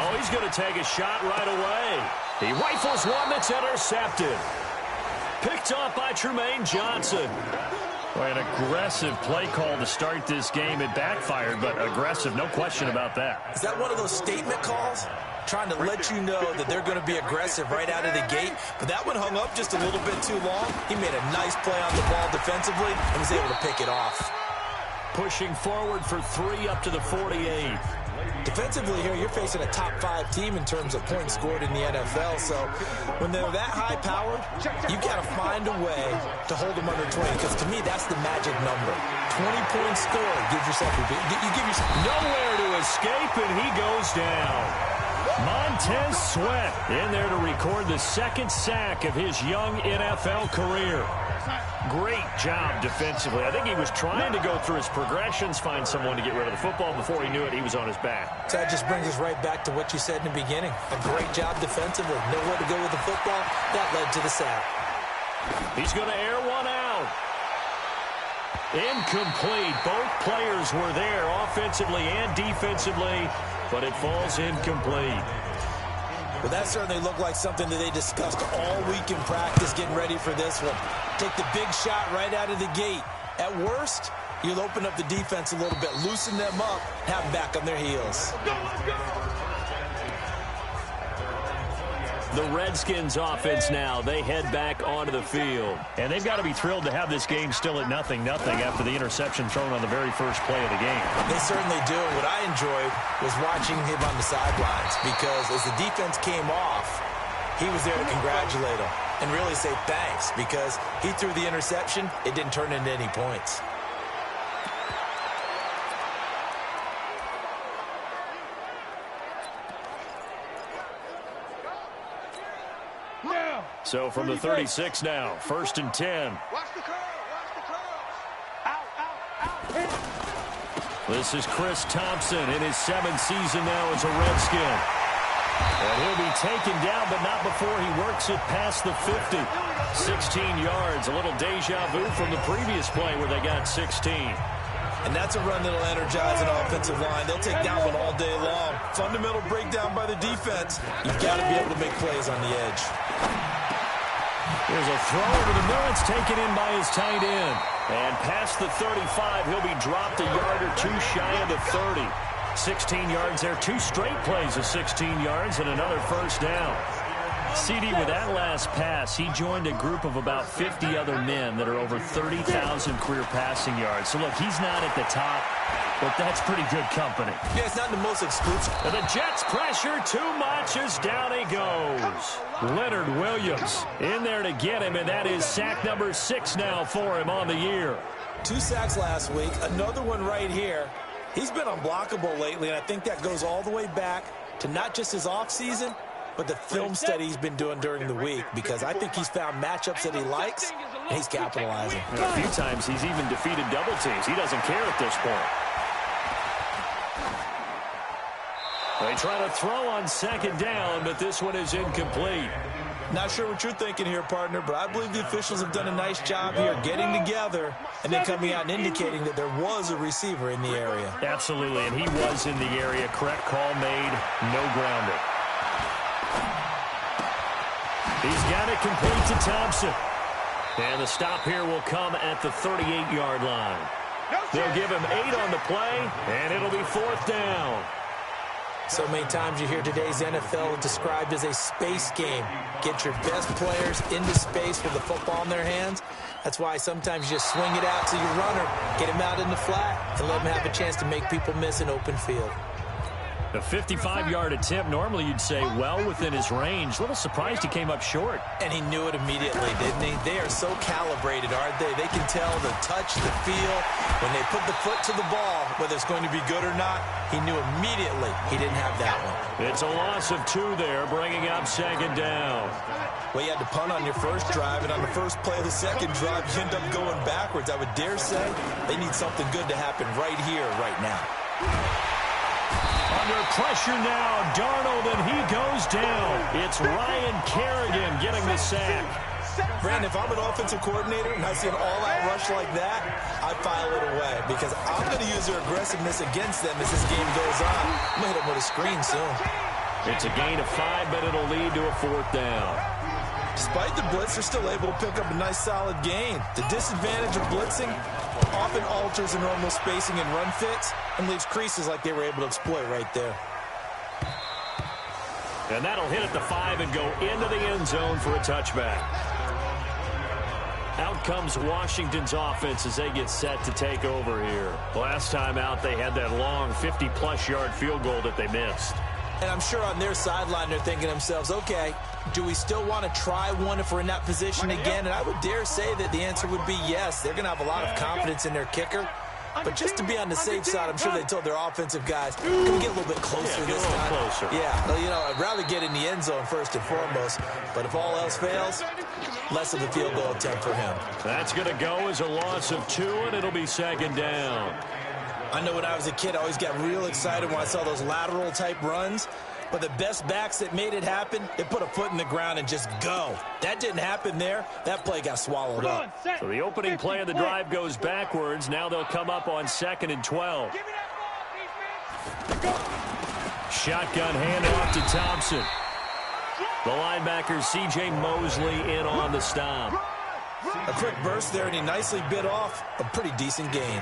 Oh, he's going to take a shot right away. He rifles one that's intercepted. Picked off by Tremaine Johnson. Well, an aggressive play call to start this game. It backfired, but aggressive, no question about that. Is that one of those statement calls? Trying to let you know that they're going to be aggressive right out of the gate. But that one hung up just a little bit too long. He made a nice play on the ball defensively and was able to pick it off. Pushing forward for 3 up to the 48. Defensively here, you're facing a top 5 team in terms of points scored in the NFL. So when they're that high-powered, you've got to find a way to hold them under 20. Because to me, that's the magic number. 20 points scored. You give yourself nowhere to escape, and he goes down. Montez Sweat in there to record the 2nd sack of his young NFL career. Great job defensively. I think he was trying to go through his progressions, find someone to get rid of the football. Before he knew it, he was on his back. So that just brings us right back to what you said in the beginning. A great job defensively. Nowhere to go with the football. That led to the sack. He's going to air one out. Incomplete. Both players were there offensively and defensively, but it falls incomplete. Well, that certainly looked like something that they discussed all week in practice getting ready for this one. Take the big shot right out of the gate. At worst, you'll open up the defense a little bit, loosen them up, have them back on their heels. The Redskins offense now, they head back onto the field. And they've got to be thrilled to have this game still at 0-0 after the interception thrown on the very first play of the game. They certainly do. What I enjoyed was watching him on the sidelines because as the defense came off, he was there to congratulate him and really say thanks because he threw the interception. It didn't turn into any points. So from the 36 now, 1st and 10. Watch the curl. Watch the curl. Out. This is Chris Thompson in his 7th season now as a Redskin. And he'll be taken down, but not before he works it past the 50. 16 yards, a little deja vu from the previous play where they got 16. And that's a run that'll energize an offensive line. They'll take that one all day long. Fundamental breakdown by the defense. You've got to be able to make plays on the edge. Here's a throw over the middle. It's taken in by his tight end. And past the 35, he'll be dropped a yard or 2 shy of the 30. 16 yards there. 2 straight plays of 16 yards and another first down. CD, with that last pass, he joined a group of about 50 other men that are over 30,000 career passing yards. So, look, he's not at the top, but that's pretty good company. Yeah, it's not the most exclusive. And the Jets pressure too much as down he goes. Leonard Williams in there to get him, and that is sack number 6 now for him on the year. 2 sacks last week, another one right here. He's been unblockable lately, and I think that goes all the way back to not just his offseason, but the film study he's been doing during the week, because I think he's found matchups that he likes, and he's capitalizing. And a few times he's even defeated double teams. He doesn't care at this point. They try to throw on 2nd down, but this one is incomplete. Not sure what you're thinking here, partner, but I believe the officials have done a nice job here getting together and then coming out and indicating that there was a receiver in the area. Absolutely, and he was in the area. Correct call made, no grounding. He's got it complete to Thompson. And the stop here will come at the 38-yard line. They'll give him 8 on the play, and it'll be 4th down. So many times you hear today's NFL described as a space game. Get your best players into space with the football in their hands. That's why sometimes you just swing it out to your runner, get him out in the flat, and let him have a chance to make people miss an open field. The 55-yard attempt, normally you'd say well within his range. A little surprised he came up short. And he knew it immediately, didn't he? They are so calibrated, aren't they? They can tell the touch, the feel. When they put the foot to the ball, whether it's going to be good or not, he knew immediately he didn't have that one. It's a loss of 2 there, bringing up 2nd down. Well, you had to punt on your first drive, and on the first play of the second drive, you end up going backwards. I would dare say they need something good to happen right here, right now. Under pressure now, Darnold, and he goes down. It's Ryan Kerrigan getting the sack. Brandon, if I'm an offensive coordinator and I see an all-out rush like that, I file it away because I'm going to use their aggressiveness against them as this game goes on. I'm going to hit them with a screen soon. It's a gain of 5, but it'll lead to a 4th down. Despite the blitz, they're still able to pick up a nice solid gain. The disadvantage of blitzing often alters the normal spacing and run fits and leaves creases like they were able to exploit right there. And that'll hit at the 5 and go into the end zone for a touchback. Out comes Washington's offense as they get set to take over here. Last time out, they had that long 50-plus yard field goal that they missed. And I'm sure on their sideline they're thinking to themselves, okay, do we still want to try one if we're in that position again? And I would dare say that the answer would be yes. They're going to have a lot of confidence in their kicker. But just to be on the safe side, I'm sure they told their offensive guys, can we get a little bit closer this time? Closer. Yeah, well, you know, I'd rather get in the end zone first and foremost. But if all else fails, less of a field goal attempt for him. That's going to go as a loss of 2, and it'll be 2nd down. I know when I was a kid, I always got real excited when I saw those lateral-type runs. But the best backs that made it happen, they put a foot in the ground and just go. That didn't happen there. That play got swallowed up. So the opening play of the drive goes backwards. Now they'll come up on 2nd and 12. Shotgun handoff to Thompson. The linebacker, C.J. Mosley, in on the stop. A quick burst there, and he nicely bit off a pretty decent gain.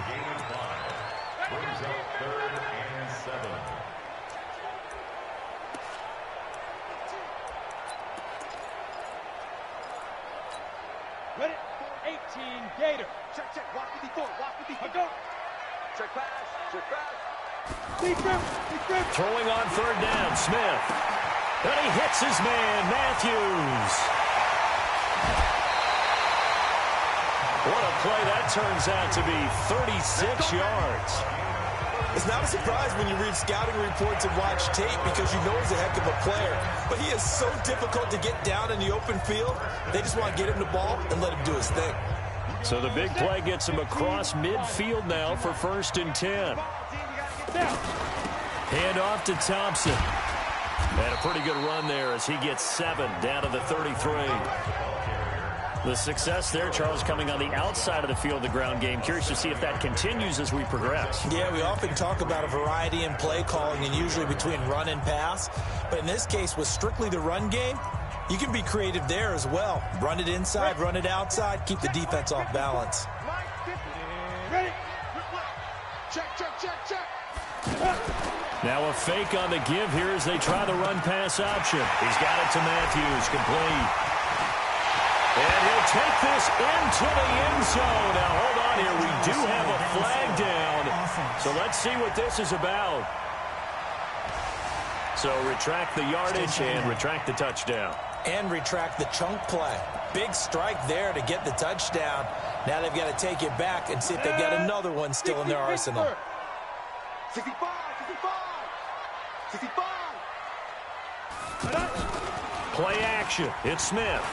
Ready? 18, Gator. Check, check. Walk with the four. Walk with the four. Go. Check pass. Check pass. Deep grip. Deep grip. Throwing on 3rd down, Smith. And he hits his man, Matthews. What a play that turns out to be, 36 yards. It's not a surprise when you read scouting reports and watch tape because you know he's a heck of a player. But he is so difficult to get down in the open field. They just want to get him the ball and let him do his thing. So the big play gets him across midfield now for 1st and 10. Hand off to Thompson. And a pretty good run there as he gets 7 down to the 33. The success there, Charles, coming on the outside of the field, the ground game. Curious to see if that continues as we progress. Yeah, we often talk about a variety in play calling and usually between run and pass. But in this case, with strictly the run game, you can be creative there as well. Run it inside, run it outside, keep the defense off balance. Ready? Check, check, check, check. Now a fake on the give here as they try the run-pass option. He's got it to Matthews, complete. And he'll take this into the end zone. Now, hold on here. We do have a flag down. So let's see what this is about. So retract the yardage and retract the touchdown. And retract the chunk play. Big strike there to get the touchdown. Now they've got to take it back and see if they've got another one still in their arsenal. 65, 65, 65. Play action. It's Smith.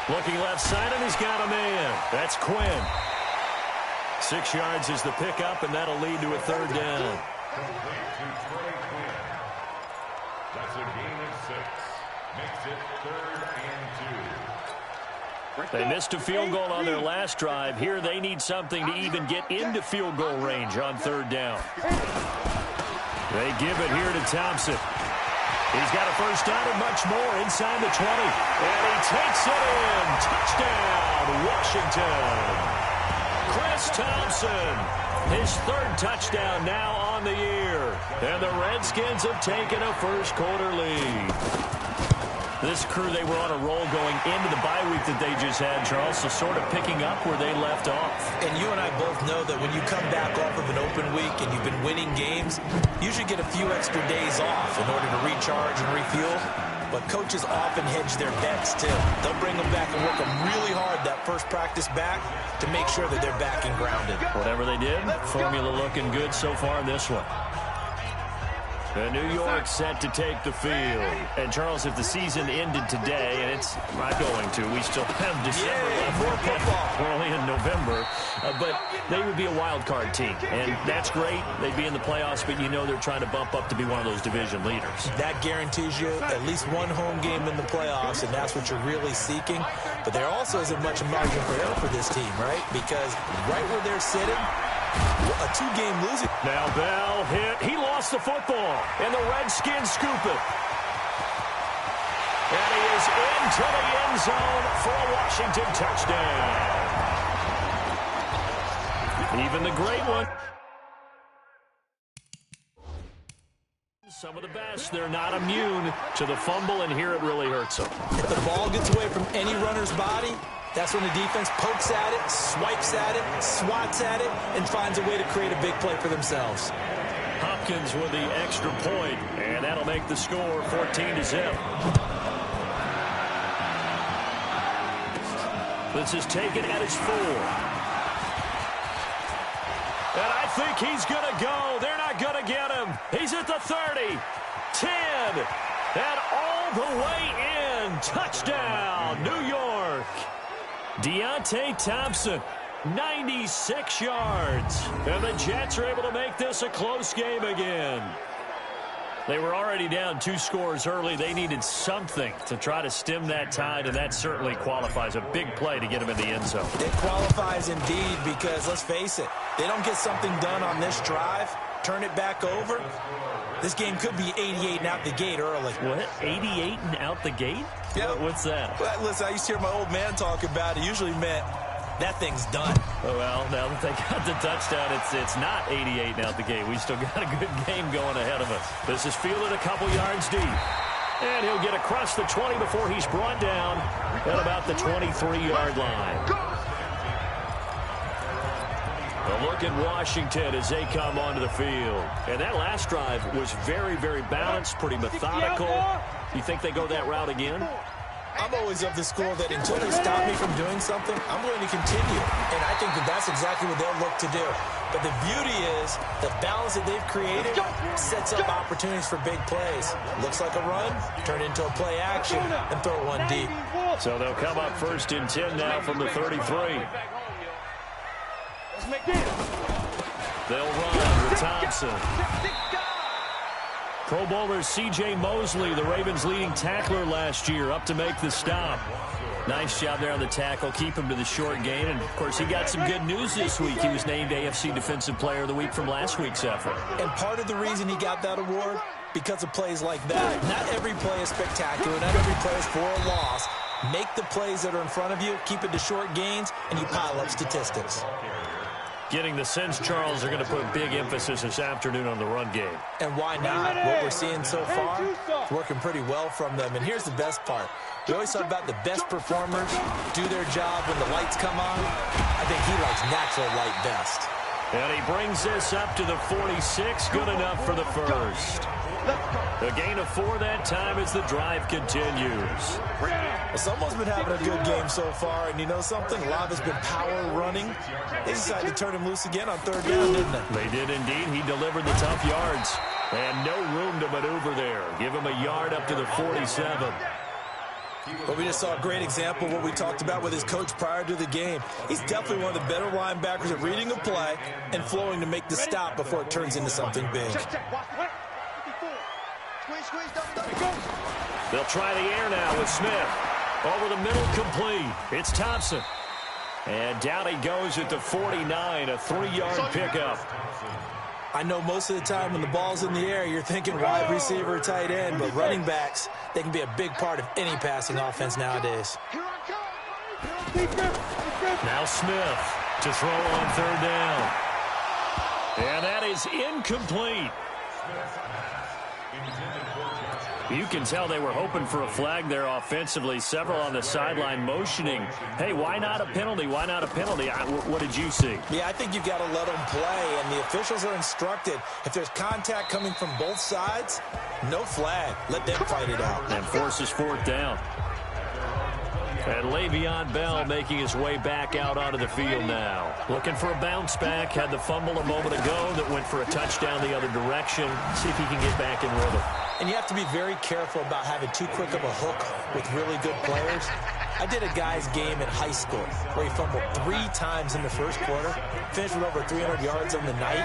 Looking left side, and he's got a man. That's Quinn. 6 yards is the pickup, and that'll lead to a 3rd down. That's a gain of 6. Makes it 3rd and 2. They missed a field goal on their last drive. Here they need something to even get into field goal range on 3rd down. They give it here to Thompson. He's got a first down and much more inside the 20. And he takes it in. Touchdown, Washington. Chris Thompson, his 3rd touchdown now on the year. And the Redskins have taken a first-quarter lead. This crew, they were on a roll going into the bye week that they just had, Charles, so sort of picking up where they left off. And you and I both know that when you come back off of an open week and you've been winning games, you should get a few extra days off in order to recharge and refuel. But coaches often hedge their bets, too. They'll bring them back and work them really hard that first practice back to make sure that they're back and grounded. Whatever they did, formula looking good so far in this one. And New York set to take the field. And, Charles, if the season ended today, and it's not going to, we still have December left. More football. We're only in November. But they would be a wild card team. And that's great. They'd be in the playoffs, but you know they're trying to bump up to be one of those division leaders. That guarantees you at least one home game in the playoffs, and that's what you're really seeking. But there also isn't much margin for error for this team, right? Because right where they're sitting, a 2-game losing. Now Bell hit. He lost lost the football, and the Redskins scoop it. And he is into the end zone for a Washington touchdown. Even the great one. Some of the best, they're not immune to the fumble, and here it really hurts them. If the ball gets away from any runner's body, that's when the defense pokes at it, swipes at it, swats at it, and finds a way to create a big play for themselves. Hopkins with the extra point, and that'll make the score 14-0. This is taken at his 4. And I think he's going to go. They're not going to get him. He's at the 30, 10, and all the way in. Touchdown, New York. Deontay Thompson, 96 yards. And the Jets are able to make this a close game again. They were already down 2 scores early. They needed something to try to stem that tide, and that certainly qualifies. A big play to get him in the end zone. It qualifies indeed because, let's face it, they don't get something done on this drive, turn it back over, this game could be 88 and out the gate early. What? 88 and out the gate? Yeah. What's that? Well, listen, I used to hear my old man talk about it. Usually meant that thing's done. Oh, well, now that they got the touchdown, it's not 88 and out the gate. We still got a good game going ahead of us. This is fielded a couple yards deep. And he'll get across the 20 before he's brought down at about the 23-yard line. A look at Washington as they come onto the field. And that last drive was very, very balanced, pretty methodical. You think they go that route again? I'm always of the school that until they stop me from doing something, I'm going to continue. And I think that that's exactly what they'll look to do. But the beauty is the balance that they've created sets up opportunities for big plays. Looks like a run, turn into a play action, and throw one deep. So they'll come up 1st and 10 now from the 33. They'll run with Thompson. Pro Bowler C.J. Mosley, the Ravens' leading tackler last year, up to make the stop. Nice job there on the tackle, keep him to the short gain. And, of course, he got some good news this week. He was named AFC Defensive Player of the Week from last week's effort. And part of the reason he got that award, because of plays like that. Not every play is spectacular. Not every play is for a loss. Make the plays that are in front of you, keep it to short gains, and you pile up statistics. Getting the sense, Charles, are going to put big emphasis this afternoon on the run game. And why not? What we're seeing so far, it's working pretty well from them. And here's the best part. We always talk about the best performers do their job when the lights come on. I think he likes natural light best. And he brings this up to the 46. Good enough for the first. A gain of 4 that time as the drive continues. Well, someone's been having a good game so far, and you know something? A lot has been power running. They decided to turn him loose again on 3rd down, didn't they? They did indeed. He delivered the tough yards. And no room to maneuver there. Give him a yard up to the 47. But we just saw a great example of what we talked about with his coach prior to the game. He's definitely one of the better linebackers at reading a play and flowing to make the stop before it turns into something big. They'll try the air now with Smith. Over the middle, complete. It's Thompson. And down he goes at the 49, a 3-yard pickup. I know most of the time when the ball's in the air, you're thinking wide receiver, tight end, but running backs, they can be a big part of any passing offense nowadays. Now Smith to throw on 3rd down. And that is incomplete. You can tell they were hoping for a flag there offensively. Several on the sideline motioning. Hey, why not a penalty? Why not a penalty? What did you see? Yeah, I think you've got to let them play, and the officials are instructed. If there's contact coming from both sides, no flag. Let them fight it out. And forces 4th down. And Le'Veon Bell making his way back out onto the field now. Looking for a bounce back. Had the fumble a moment ago that went for a touchdown the other direction. See if he can get back in rhythm. And you have to be very careful about having too quick of a hook with really good players. I did a guy's game in high school where he fumbled 3 times in the first quarter, finished with over 300 yards on the night,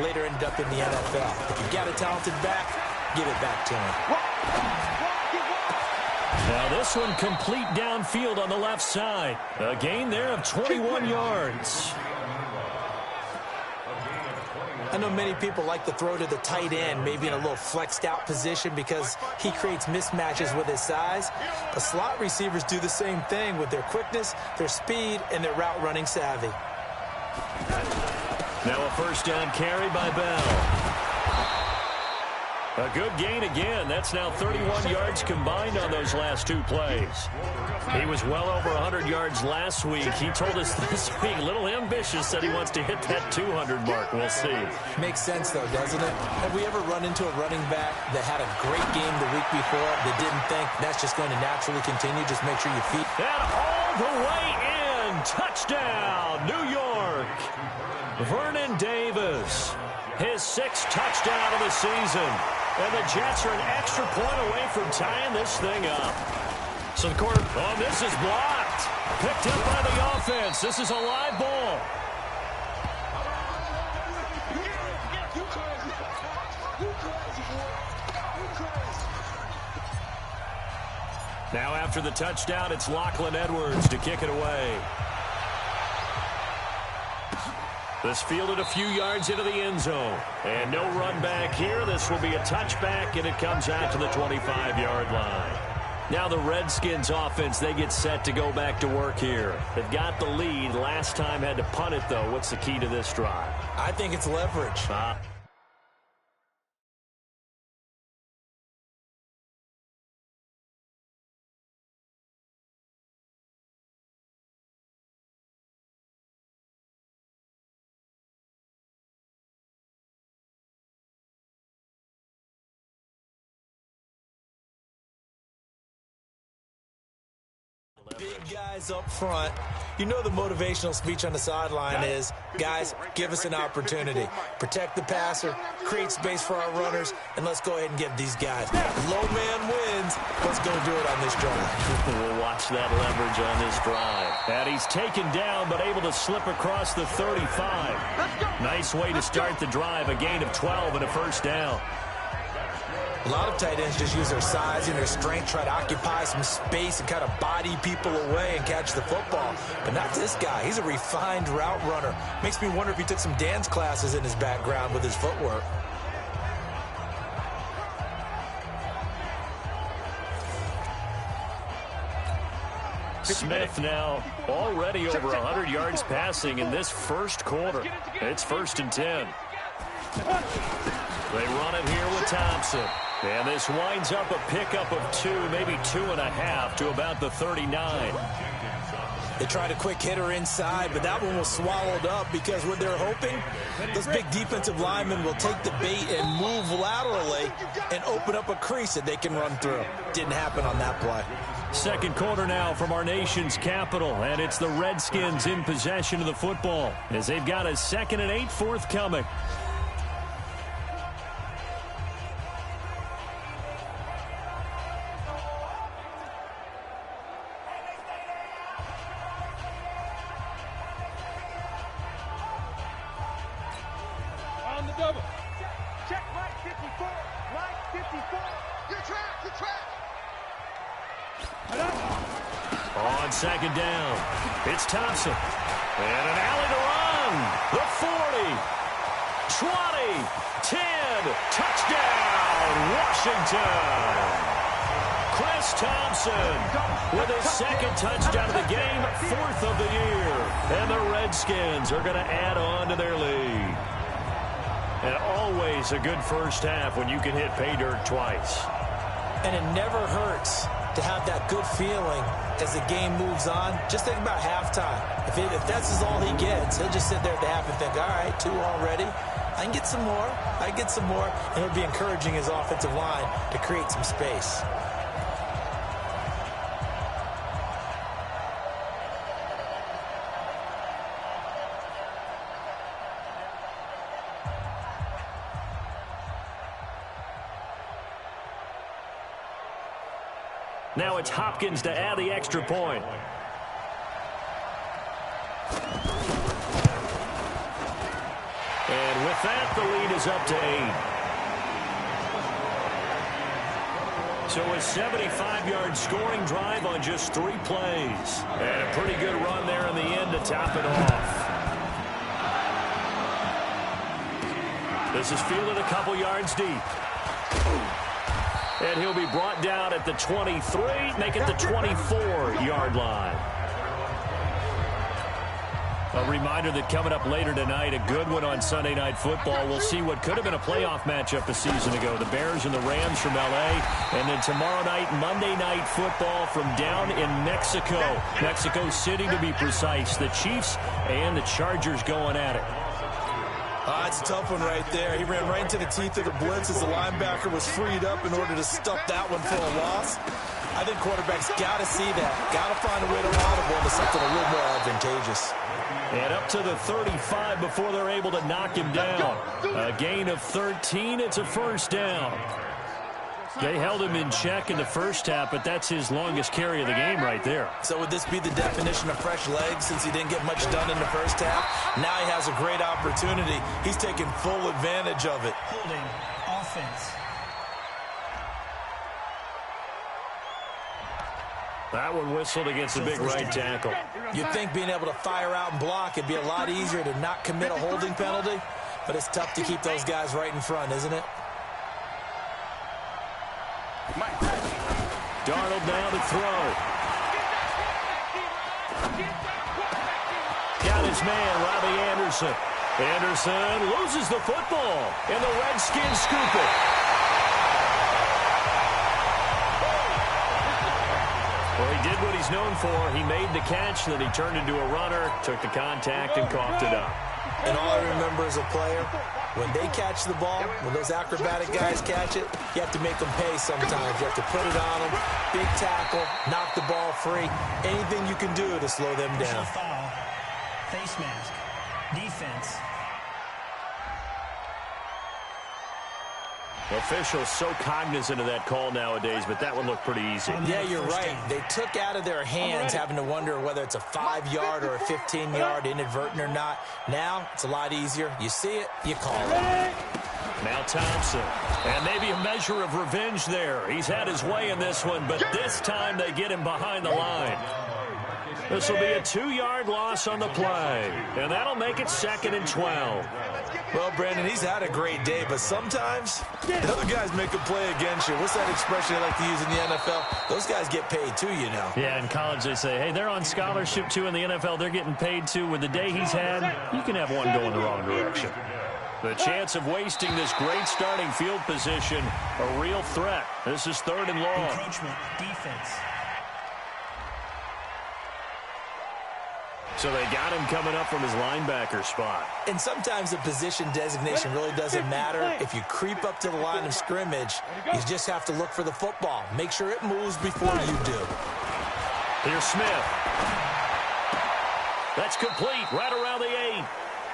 later ended up in the NFL. If you got a talented back, give it back to him. Now this one complete downfield on the left side. A gain there of 21 yards. I know many people like to throw to the tight end, maybe in a little flexed out position because he creates mismatches with his size. But slot receivers do the same thing with their quickness, their speed, and their route running savvy. Now a first down carry by Bell. A good gain again. That's now 31 yards combined on those last two plays. He was well over 100 yards last week. He told us this week, a little ambitious, said he wants to hit that 200 mark. We'll see. Makes sense, though, doesn't it? Have we ever run into a running back that had a great game the week before that didn't think that's just going to naturally continue? Just make sure you feed. And all the way in. Touchdown, New York. Vernon Davis. His sixth touchdown of the season. And the Jets are an extra point away from tying this thing up. So the quarter, this is blocked. Picked up by the offense. This is a live ball. Now after the touchdown, it's Lachlan Edwards to kick it away. This fielded a few yards into the end zone. And no run back here. This will be a touchback, and it comes out to the 25-yard line. Now the Redskins offense, they get set to go back to work here. They've got the lead. Last time had to punt it, though. What's the key to this drive? I think it's leverage. Big guys up front. You know the motivational speech on the sideline is, guys, give us an opportunity. Protect the passer, create space for our runners, and let's go ahead and give these guys. Low man wins. Let's go do it on this drive. We'll watch that leverage on this drive. And he's taken down, but able to slip across the 35. Nice way to start the drive. A gain of 12 and a first down. A lot of tight ends just use their size and their strength, try to occupy some space and kind of body people away and catch the football. But not this guy. He's a refined route runner. Makes me wonder if he took some dance classes in his background with his footwork. Smith now already over 100 yards passing in this first quarter. It's 1st and 10. They run it here with Thompson. And this winds up a pickup of 2, maybe 2.5 to about the 39. They tried a quick hitter inside, but that one was swallowed up because what they're hoping, those big defensive linemen will take the bait and move laterally and open up a crease that they can run through. Didn't happen on that play. Second quarter now from our nation's capital, and it's the Redskins in possession of the football as they've got a 2nd and 8 forthcoming. On second down, it's Thompson. And an alley to run. The 40, 20, 10, touchdown, Washington. Chris Thompson with his 2nd touchdown of the game, 4th of the year. And the Redskins are going to add on to their lead. And always a good first half when you can hit pay dirt twice. And it never hurts to have that good feeling as the game moves on. Just think about halftime. If that's all he gets, he'll just sit there at the half and think, all right, 2 already. I can get some more. I can get some more. And he'll be encouraging his offensive line to create some space. Now it's Hopkins to add the extra point. And with that, the lead is up to 8. So a 75-yard scoring drive on just 3 plays. And a pretty good run there in the end to top it off. This is fielded a couple yards deep. And he'll be brought down at the 23, make it the 24-yard line. A reminder that coming up later tonight, a good one on Sunday Night Football. We'll see what could have been a playoff matchup a season ago. The Bears and the Rams from L.A. And then tomorrow night, Monday Night Football from down in Mexico. Mexico City, to be precise. The Chiefs and the Chargers going at it. It's a tough one right there. He ran right into the teeth of the blitz as the linebacker was freed up in order to stuff that one for a loss. I think quarterbacks got to see that. Got to find a way to audible into something a little more advantageous. And up to the 35 before they're able to knock him down. A gain of 13. It's a first down. They held him in check in the first half, but that's his longest carry of the game right there. So would this be the definition of fresh legs since he didn't get much done in the first half? Now he has a great opportunity. He's taking full advantage of it. Holding offense. That one whistled against the big right tackle. You'd think being able to fire out and block, it'd be a lot easier to not commit a holding penalty, but it's tough to keep those guys right in front, isn't it? Darnold now to throw. Got his man, Robbie Anderson. Anderson loses the football, and the Redskins scoop it. Well, he did what he's known for. He made the catch, then he turned into a runner, took the contact, and coughed it up. And all I remember as a player, when they catch the ball, when those acrobatic guys catch it, you have to make them pay sometimes. You have to put it on them, big tackle, knock the ball free. Anything you can do to slow them down. Foul, face mask, defense. Officials so cognizant of that call nowadays, but that one looked pretty easy. Yeah, you're right. They took out of their hands having to wonder whether it's a 5-yard or a 15-yard, inadvertent or not. Now, it's a lot easier. You see it, you call it. Now Thompson. And maybe a measure of revenge there. He's had his way in this one, but this time they get him behind the line. This will be a 2-yard loss on the play, and that'll make it 2nd and 12. Well, Brandon, he's had a great day, but sometimes the other guys make a play against you. What's that expression they like to use in the NFL? Those guys get paid too, you know. Yeah, in college they say, hey, they're on scholarship too. In the NFL, they're getting paid too. With the day he's had, you can have one going the wrong direction. The chance of wasting this great starting field position, a real threat. This is 3rd and long. Encroachment, defense. So they got him coming up from his linebacker spot. And sometimes the position designation really doesn't matter. If you creep up to the line of scrimmage, you just have to look for the football. Make sure it moves before you do. Here's Smith. That's complete, right around the 8.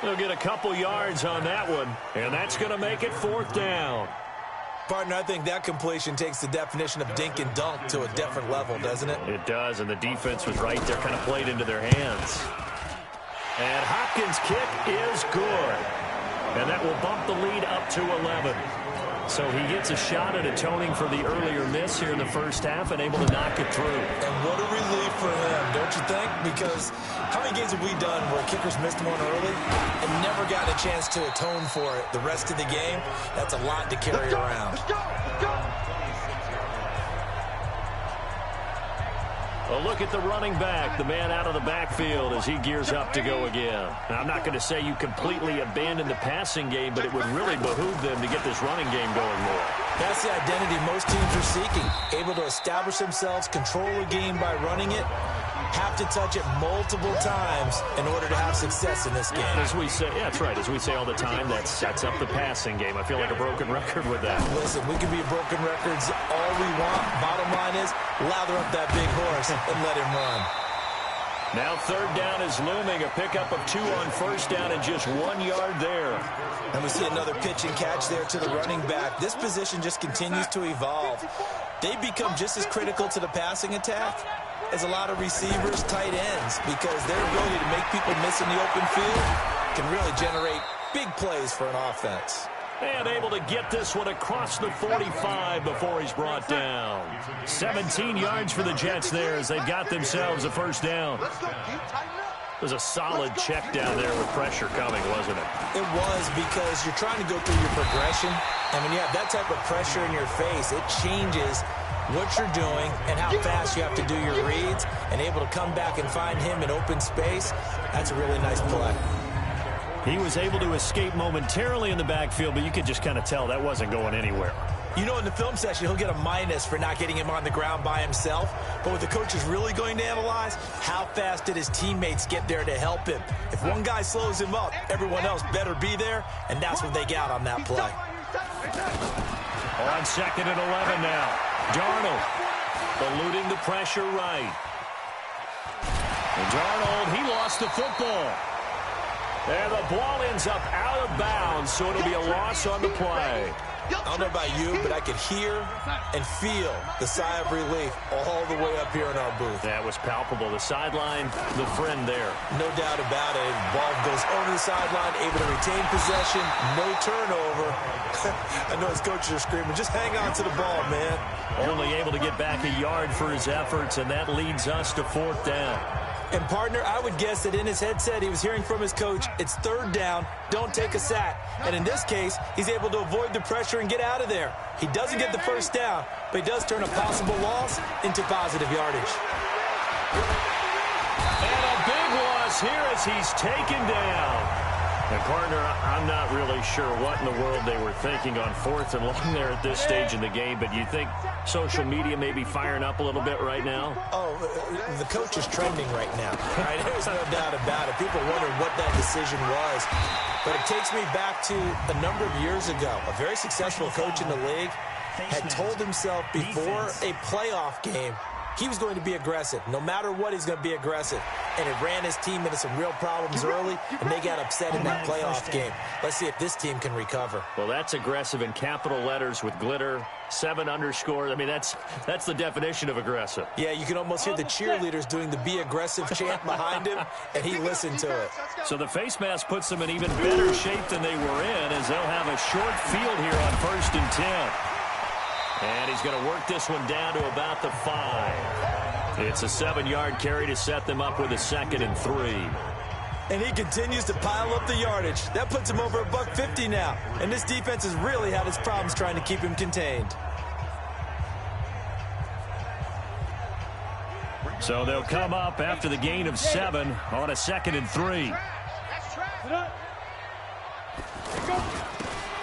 They'll get a couple yards on that one, and that's going to make it 4th down. Partner, I think that completion takes the definition of dink and dunk to a different level, doesn't it? It does, and the defense was right there, kind of played into their hands. And Hopkins' kick is good. And that will bump the lead up to 11. So he gets a shot at atoning for the earlier miss here in the first half and able to knock it through. And what a relief for him, don't you think? Because how many games have we done where kickers missed one early and never got a chance to atone for it the rest of the game? That's a lot to carry around. A look at the running back, the man out of the backfield as he gears up to go again. Now, I'm not going to say you completely abandon the passing game, but it would really behoove them to get this running game going more. That's the identity most teams are seeking. Able to establish themselves, control the game by running it, have to touch it multiple times in order to have success in this game. As we say, yeah, that's right. As we say all the time, that sets up the passing game. I feel like a broken record with that. Listen, we can be broken records all we want. Bottom line is, lather up that big horse and let him run. Now 3rd down is looming. A pickup of 2 on 1st down and just 1 yard there. And we see another pitch and catch there to the running back. This position just continues to evolve. They become just as critical to the passing attack as a lot of receivers, tight ends, because their ability to make people miss in the open field can really generate big plays for an offense. And able to get this one across the 45 before he's brought down. 17 yards for the Jets there as they've got themselves a 1st down. It was a solid check down there with pressure coming, wasn't it? It was, because you're trying to go through your progression. And when you have that type of pressure in your face, it changes what you're doing and how fast you have to do your reads, and able to come back and find him in open space. That's a really nice play. He was able to escape momentarily in the backfield, but you could just kind of tell that wasn't going anywhere. You know, in the film session, he'll get a minus for not getting him on the ground by himself. But what the coach is really going to analyze, how fast did his teammates get there to help him? If one guy slows him up, everyone else better be there, and that's what they got on that play. On 2nd and 11 now. Darnold eluding the pressure right. And Darnold, he lost the football. And the ball ends up out of bounds, so it'll be a loss on the play. I don't know about you, but I could hear and feel the sigh of relief all the way up here in our booth. That was palpable. The sideline, the friend there. No doubt about it. The ball goes over the sideline, able to retain possession, no turnover. I know his coaches are screaming, just hang on to the ball, man. Only able to get back a yard for his efforts, and that leads us to 4th down. And, partner, I would guess that in his headset he was hearing from his coach, it's 3rd down, don't take a sack. And in this case, he's able to avoid the pressure and get out of there. He doesn't get the 1st down, but he does turn a possible loss into positive yardage. And a big loss here as he's taken down. And, partner, I'm not really sure what in the world they were thinking on 4th and long there at this stage in the game, but you think social media may be firing up a little bit right now? Oh, the coach is trending right now. Right? There's no doubt about it. People wonder what that decision was. But it takes me back to a number of years ago. A very successful coach in the league had told himself before a playoff game he was going to be aggressive. No matter what, he's going to be aggressive. And it ran his team into some real problems early, and they got upset in that playoff game. Let's see if this team can recover. Well, that's aggressive in capital letters with glitter, 7 underscores. I mean, that's the definition of aggressive. Yeah, you can almost hear the cheerleaders doing the be aggressive chant behind him, and he listened to it. So the face mask puts them in even better shape than they were in, as they'll have a short field here on 1st and 10. And he's going to work this one down to about the 5. It's a 7-yard carry to set them up with a 2nd and 3. And he continues to pile up the yardage. That puts him over $150 now. And this defense has really had its problems trying to keep him contained. So they'll come up after the gain of 7 on a 2nd and 3.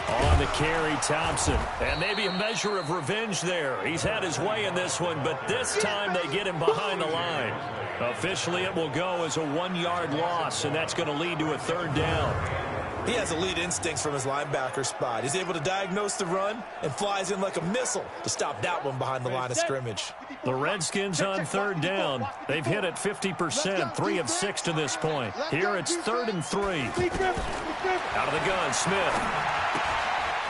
On the carry, Thompson. And maybe a measure of revenge there. He's had his way in this one, but this time they get him behind the line. Officially, it will go as a 1-yard loss, and that's going to lead to a 3rd down. He has elite instincts from his linebacker spot. He's able to diagnose the run and flies in like a missile to stop that one behind the line of scrimmage. The Redskins on 3rd down. They've hit it 50%, 3 of 6 to this point. Here it's 3rd and 3. Out of the gun, Smith.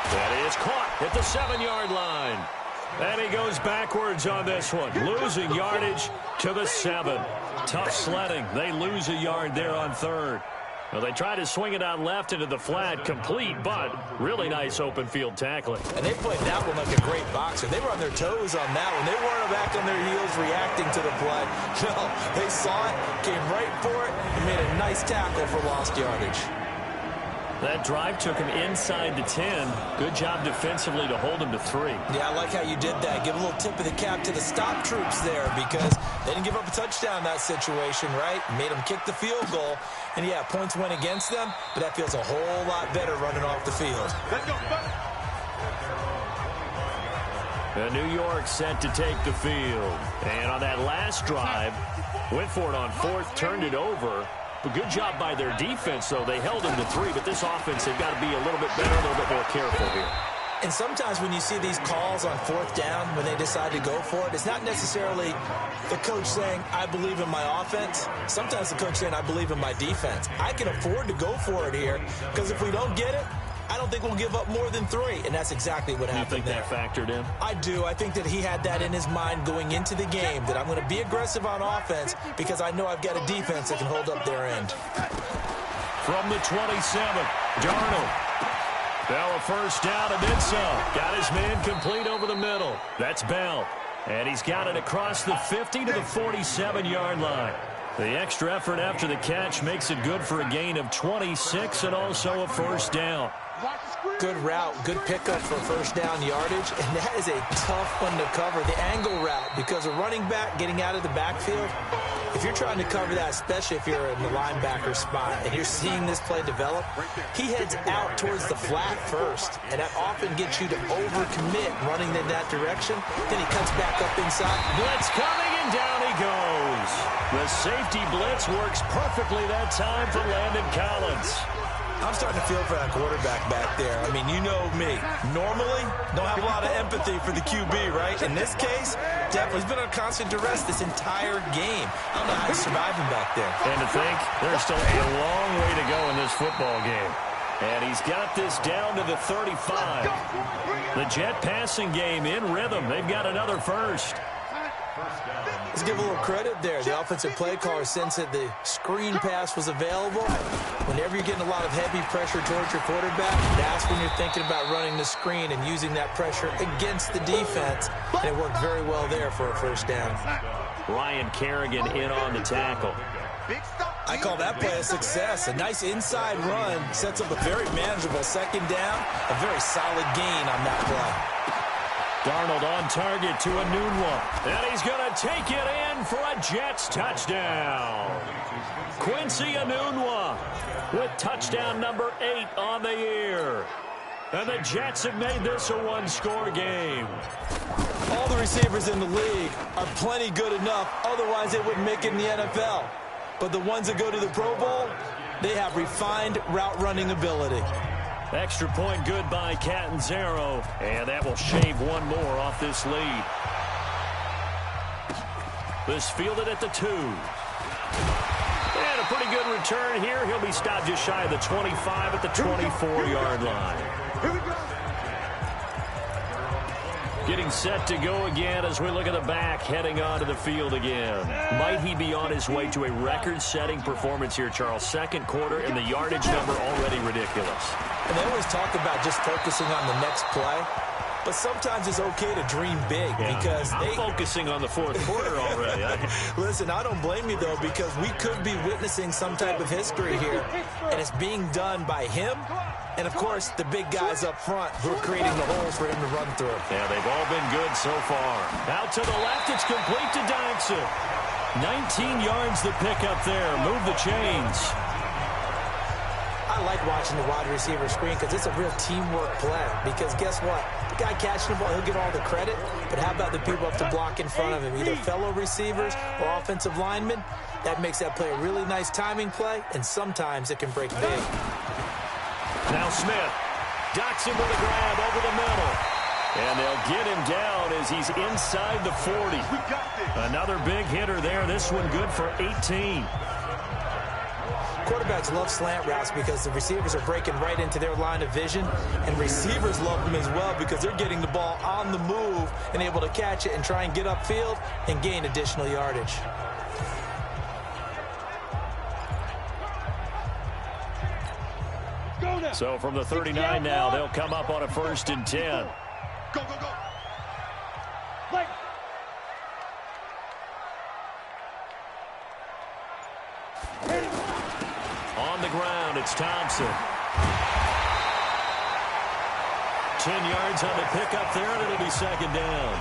That is caught at the 7-yard line. And he goes backwards on this one, losing yardage to the 7. Tough sledding. They lose a yard there on 3rd. Well, they try to swing it out left into the flat, complete, but really nice open field tackling. And they played that one like a great boxer. They were on their toes on that one. They weren't back on their heels reacting to the play. No, they saw it, came right for it, and made a nice tackle for lost yardage. That drive took him inside the 10. Good job defensively to hold him to 3. Yeah, I like how you did that. Give a little tip of the cap to the stop troops there, because they didn't give up a touchdown in that situation, right? Made them kick the field goal. And, yeah, points went against them, but that feels a whole lot better running off the field. Let's go, And New York set to take the field. And on that last drive, went for it on 4th, turned it over. But good job by their defense, though. They held them to 3, but this offense, they've got to be a little bit better, a little bit more careful here. And sometimes when you see these calls on 4th down, when they decide to go for it, it's not necessarily the coach saying, I believe in my offense. Sometimes the coach saying, I believe in my defense. I can afford to go for it here, because if we don't get it, I don't think we'll give up more than 3, and that's exactly what happened there. You think that factored in? I do. I think that he had that in his mind going into the game, that I'm going to be aggressive on offense because I know I've got a defense that can hold up their end. From the 27, Darnold. Bell a 1st down and then some. Got his man complete over the middle. That's Bell. And he's got it across the 50 to the 47-yard line. The extra effort after the catch makes it good for a gain of 26 and also a first down. Good route, good pickup for first down yardage, and that is a tough one to cover, the angle route, because a running back getting out of the backfield, if you're trying to cover that, especially if you're in the linebacker spot and you're seeing this play develop, he heads out towards the flat first, and that often gets you to overcommit running in that direction. Then he cuts back up inside. Blitz coming, and down he goes. The safety blitz works perfectly that time for Landon Collins. I'm starting to feel for that quarterback back there. I mean, you know me. Normally, don't have a lot of empathy for the QB, right? In this case, definitely. He's been on constant duress this entire game. I don't know how he's surviving back there. And to think, there's still a long way to go in this football game. And he's got this down to the 35. The Jet passing game in rhythm. They've got another first. Let's give a little credit there. The offensive play caller sensed that the screen pass was available. Whenever you're getting a lot of heavy pressure towards your quarterback, that's when you're thinking about running the screen and using that pressure against the defense. And it worked very well there for a first down. Ryan Kerrigan in on the tackle. I call that play a success. A nice inside run sets up a very manageable second down. A very solid gain on that play. Darnold on target to Enunwa. And he's going to take it in for a Jets touchdown. Quincy Enunwa with touchdown number 8 on the year. And the Jets have made this a one-score game. All the receivers in the league are plenty good enough. Otherwise, they wouldn't make it in the NFL. But the ones that go to the Pro Bowl, they have refined route running ability. Extra point good by Catanzaro, and that will shave one more off this lead. This fielded at the 2. And a pretty good return here. He'll be stopped just shy of the 25 at the 24-yard line. Here we go. Getting set to go again as we look at the back heading onto the field again. Might he be on his way to a record-setting performance here, Charles? Second quarter and the yardage number already ridiculous. And they always talk about just focusing on the next play. But sometimes it's okay to dream big because I'm focusing on the fourth quarter already. Listen, I don't blame you, though, because we could be witnessing some type of history here, and it's being done by him and, of course, the big guys up front who are creating the holes for him to run through. Yeah, they've all been good so far. Out to the left, it's complete to Dodson. 19 yards the pickup there. Move the chains. I like watching the wide receiver screen because it's a real teamwork play. Because guess what? The guy catching the ball, he'll get all the credit. But how about the people up to block in front of him? Either fellow receivers or offensive linemen. That makes that play a really nice timing play. And sometimes it can break big. Now Smith. Dodson with a grab over the middle. And they'll get him down as he's inside the 40. Another big hitter there. This one good for 18. Quarterbacks love slant routes because the receivers are breaking right into their line of vision, and receivers love them as well because they're getting the ball on the move and able to catch it and try and get upfield and gain additional yardage. So from the 39 now, they'll come up on a 1st and 10. Go, go, go. Play. On the ground, it's Thompson. 10 yards on the pickup there, and it'll be second down.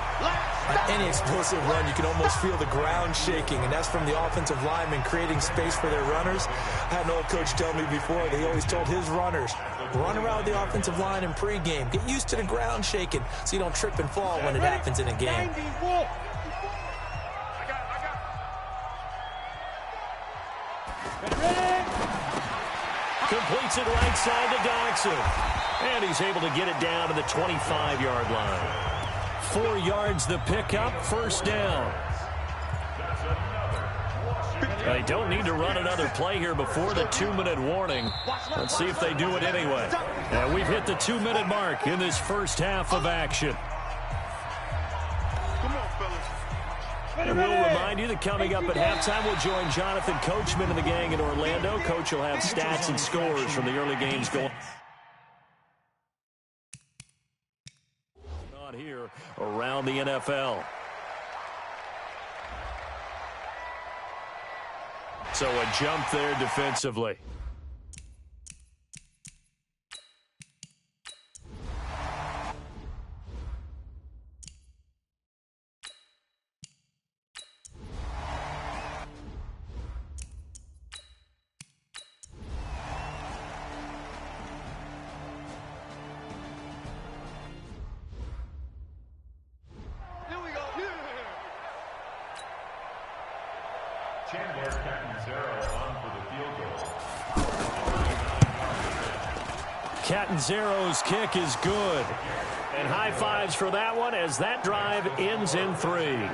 On any explosive run, you can almost feel the ground shaking, and that's from the offensive linemen creating space for their runners. I had an old coach tell me before, that he always told his runners, run around the offensive line in pregame. Get used to the ground shaking so you don't trip and fall when it happens in a game. Completes it right side to Dodson. And he's able to get it down to the 25-yard line. 4 yards the pickup, first down. They don't need to run another play here before the 2-minute warning. Let's see if they do it anyway. And we've hit the 2-minute mark in this first half of action. And we'll remind you that coming up at halftime, we'll join Jonathan Coachman and the gang in Orlando. Coach will have stats and scores from the early games going on here around the NFL. So a jump there defensively. Chandler Catanzaro on for the field goal. Catanzaro's kick is good. And high fives for that one as that drive ends in 3.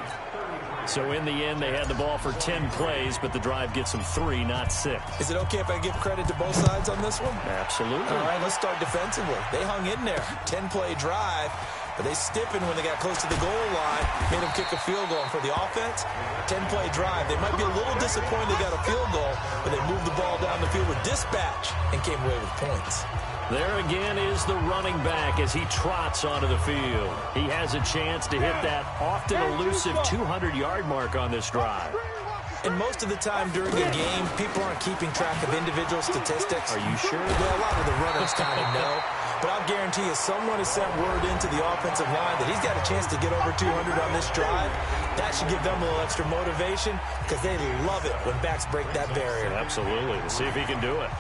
So in the end, they had the ball for 10 plays, but the drive gets them 3, not 6. Is it okay if I give credit to both sides on this one? Absolutely. All right, let's start defensively. They hung in there. 10-play drive. But they stiffened when they got close to the goal line, made them kick a field goal. And for the offense, 10-play drive. They might be a little disappointed they got a field goal, but they moved the ball down the field with dispatch and came away with points. There again is the running back as he trots onto the field. He has a chance to hit that often elusive 200-yard mark on this drive. And most of the time during a game, people aren't keeping track of individual statistics. Are you sure? Well, a lot of the runners kind of know. But I'll guarantee you someone has sent word into the offensive line that he's got a chance to get over 200 on this drive. That should give them a little extra motivation because they love it when backs break that barrier. Absolutely. We'll see if he can do it.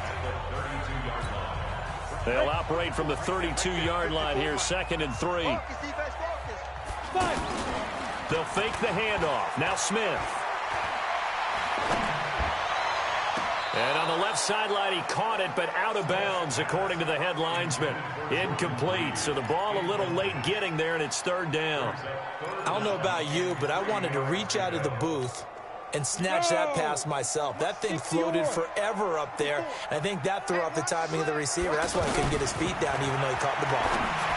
They'll operate from the 32-yard line here, 2nd and 3. They'll fake the handoff. Now Smith. And on the left sideline, he caught it, but out of bounds, according to the head linesman. Incomplete, so the ball a little late getting there, and it's 3rd down. I don't know about you, but I wanted to reach out of the booth and snatch that pass myself. That thing floated forever up there. I think that threw off the timing of the receiver. That's why he couldn't get his feet down even though he caught the ball.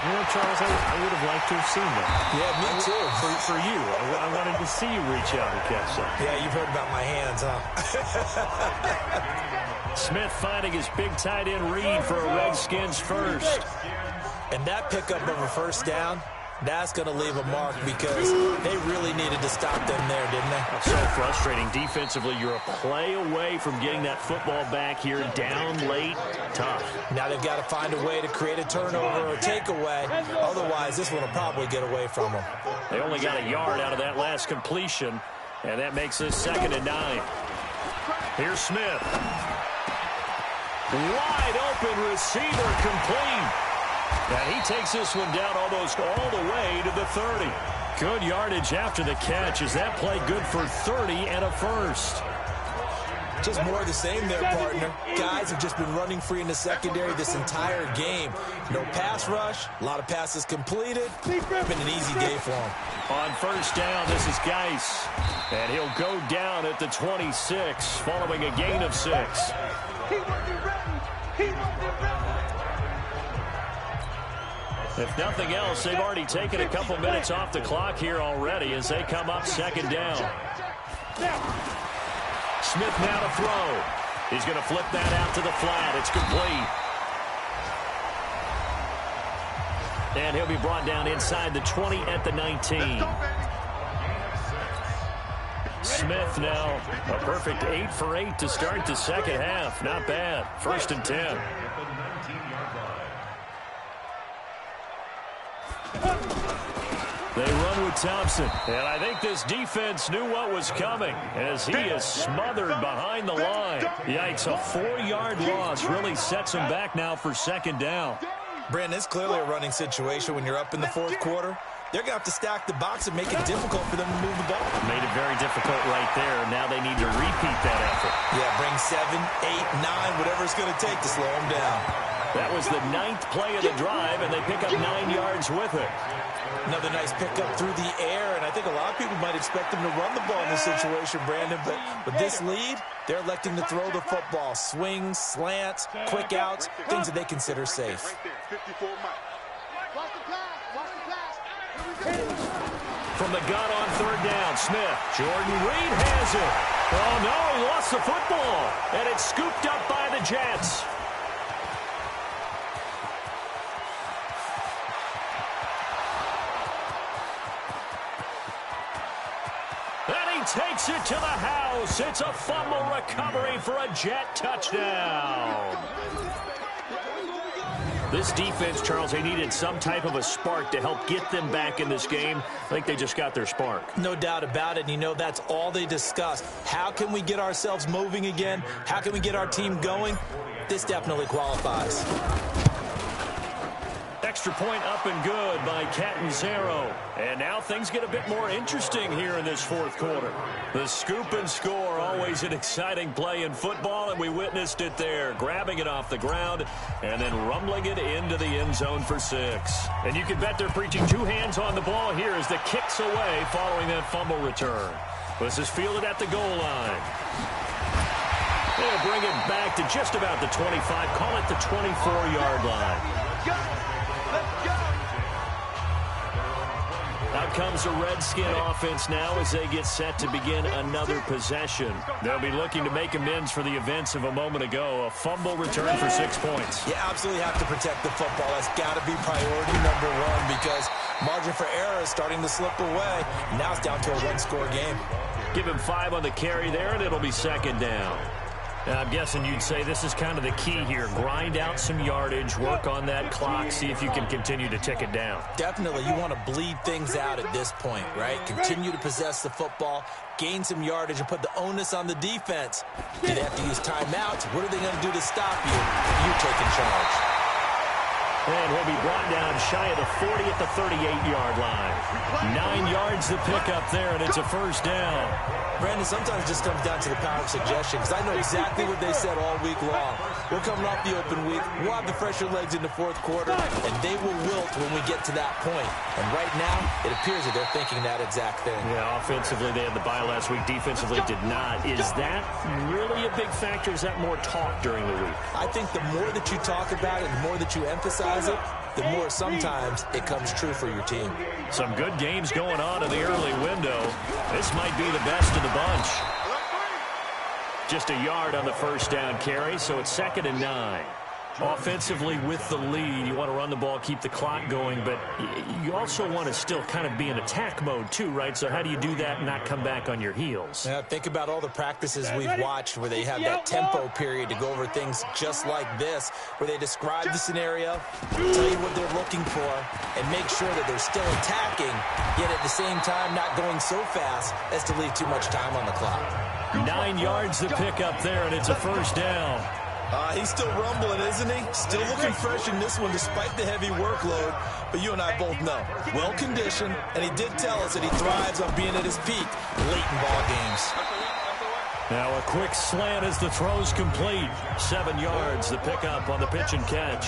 You know, Charles, I would have liked to have seen that. Yeah, me too. For you. I wanted to see you reach out and catch something. Yeah, you've heard about my hands, huh? Smith finding his big tight end read for a Redskins first. And that pickup of a first down, that's going to leave a mark because they really needed to stop them there, didn't they? That's so frustrating. Defensively, you're a play away from getting that football back here. Down late, tough. Now they've got to find a way to create a turnover or takeaway. Otherwise, this one will probably get away from them. They only got a yard out of that last completion, and that makes this 2nd and 9. Here's Smith. Wide open receiver complete. And he takes this one down almost all the way to the 30. Good yardage after the catch. Is that play good for 30 and a first? Just more of the same there, partner. Guys have just been running free in the secondary this entire game. No pass rush, a lot of passes completed. Been an easy day for them. On first down, this is Geis. And he'll go down at the 26 following a gain of 6. If nothing else, they've already taken a couple minutes off the clock here already as they come up 2nd down. Smith now to throw. He's going to flip that out to the flat. It's complete. And he'll be brought down inside the 20 at the 19. Smith now a perfect 8 for 8 to start the second half. Not bad. 1st and 10. They run with Thompson. And I think this defense knew what was coming as he is smothered behind the line. Yikes, a 4-yard loss really sets him back now for 2nd down. Brandon, it's clearly a running situation when you're up in the 4th quarter. They're going to have to stack the box and make it difficult for them to move the ball. Made it very difficult right there. Now they need to repeat that effort. Yeah, bring 7, 8, 9, whatever it's going to take to slow them down. That was the 9th play of the drive, and they pick up 9 yards with it. Another nice pickup through the air, and I think a lot of people might expect them to run the ball in this situation, Brandon, but with this lead, they're electing to throw the football. Swings, slants, quick outs, things that they consider safe. From the gun on 3rd down, Smith. Jordan Reed has it. Oh, no, he lost the football, and it's scooped up by the Jets. takes it to the house. It's a fumble recovery for a Jet touchdown. This defense, Charles, they needed some type of a spark to help get them back in this game. I think they just got their spark. No doubt about it. And you know, that's all they discussed. How can we get ourselves moving again? How can we get our team going? This definitely qualifies. Extra point up and good by Catanzaro. And now things get a bit more interesting here in this fourth quarter. The scoop and score, always an exciting play in football, and we witnessed it there, grabbing it off the ground and then rumbling it into the end zone for 6. And you can bet they're preaching 2 hands on the ball here as the kick's away following that fumble return. This is fielded at the goal line. They'll bring it back to just about the 25, call it the 24-yard line. Out comes the Redskin offense now as they get set to begin another possession. They'll be looking to make amends for the events of a moment ago. A fumble return for 6 points. You absolutely have to protect the football. That's got to be priority number 1 because margin for error is starting to slip away. Now it's down to a 1-score game. Give him 5 on the carry there, and it'll be 2nd down. I'm guessing you'd say this is kind of the key here. Grind out some yardage, work on that clock, see if you can continue to tick it down. Definitely. You want to bleed things out at this point, right? Continue to possess the football, gain some yardage, and put the onus on the defense. Do they have to use timeouts? What are they going to do to stop you? You're taking charge. And he'll be brought down shy of the 40 at the 38-yard line. 9 yards to pick up there, and it's a 1st down. Brandon, sometimes it just comes down to the power of suggestion because I know exactly what they said all week long. We're coming off the open week. We'll have the fresher legs in the 4th quarter, and they will wilt when we get to that point. And right now, it appears that they're thinking that exact thing. Yeah, offensively, they had the bye last week. Defensively, did not. Is that really a big factor? Is that more talk during the week? I think the more that you talk about it, the more that you emphasize it, the more sometimes it comes true for your team. Some good games going on in the early window. This might be the best of the bunch. Just a yard on the 1st down carry, so it's 2nd and 9. Offensively with the lead, you want to run the ball, keep the clock going, but you also want to still kind of be in attack mode too, right? So how do you do that and not come back on your heels? Yeah, think about all the practices we've watched where they have that tempo period to go over things just like this, where they describe the scenario, tell you what they're looking for, and make sure that they're still attacking, yet at the same time not going so fast as to leave too much time on the clock. 9 yards to pick up there, and it's a 1st down. He's still rumbling, isn't he? Still looking fresh in this one despite the heavy workload. But you and I both know, well-conditioned, and he did tell us that he thrives on being at his peak late in ball games. Now a quick slant as the throw's complete. 7 yards, the pickup on the pitch and catch.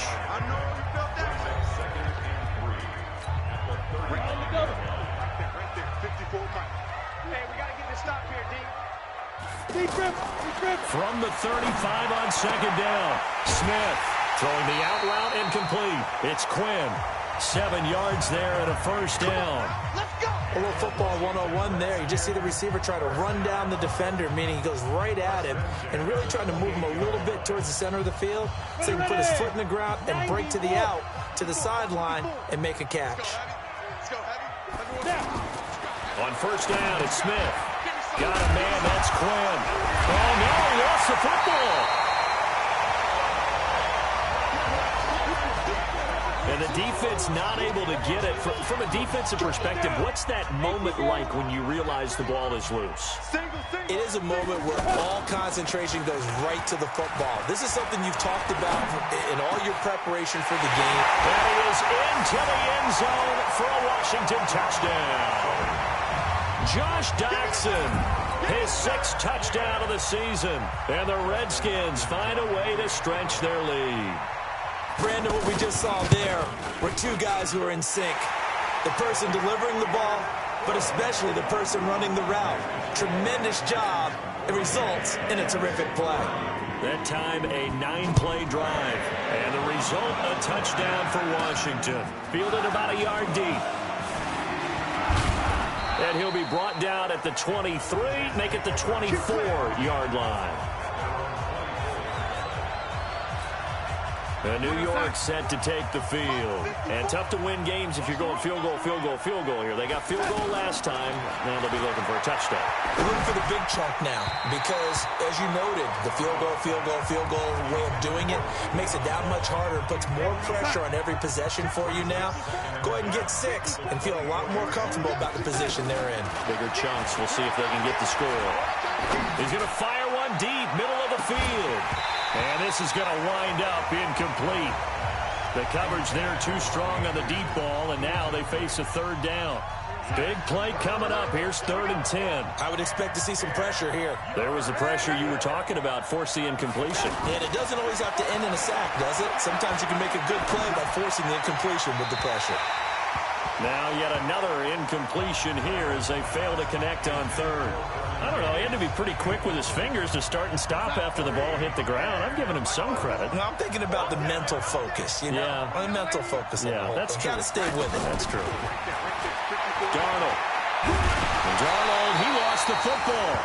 From the 35 on 2nd down. Smith throwing the out route incomplete. It's Quinn. 7 yards there and a 1st down. A little football 101 there. You just see the receiver try to run down the defender, meaning he goes right at him and really trying to move him a little bit towards the center of the field so he can put his foot in the ground and break to the out, to the sideline, and make a catch. On 1st down, it's Smith. Got a man, that's Quinn. Oh, no, he lost the football. And the defense not able to get it. From a defensive perspective, what's that moment like when you realize the ball is loose? It is a moment where all concentration goes right to the football. This is something you've talked about in all your preparation for the game. And it is into the end zone for a Washington touchdown. Josh Doctson, his 6th touchdown of the season. And the Redskins find a way to stretch their lead. Brandon, what we just saw there were 2 guys who are in sync. The person delivering the ball, but especially the person running the route. Tremendous job. It results in a terrific play. That time, a 9-play drive. And the result, a touchdown for Washington. Fielded about a yard deep. And he'll be brought down at the 23, make it the 24-yard line. And New York set to take the field. And tough to win games if you're going field goal, field goal, field goal here. They got field goal last time. Now they'll be looking for a touchdown. They're looking for the big chunk now because, as you noted, the field goal way of doing it makes it that much harder. Puts more pressure on every possession for you now. Go ahead and get 6 and feel a lot more comfortable about the position they're in. Bigger chunks. We'll see if they can get the score. He's going to fire one deep, middle of the field. And this is going to wind up incomplete. The coverage there too strong on the deep ball, and now they face a third down. Big play coming up. Here's 3rd and 10. I would expect to see some pressure here. There was the pressure you were talking about, force the incompletion. And it doesn't always have to end in a sack, does it? Sometimes you can make a good play by forcing the incompletion with the pressure. Now yet another incompletion here as they fail to connect on 3rd. I don't know, he had to be pretty quick with his fingers to start and stop after the ball hit the ground. I'm giving him some credit. Well, I'm thinking about the mental focus, you know? Yeah. The mental focus. Yeah, that's true. Got to stay with it. That's true. Darnold. And Darnold, he lost the football.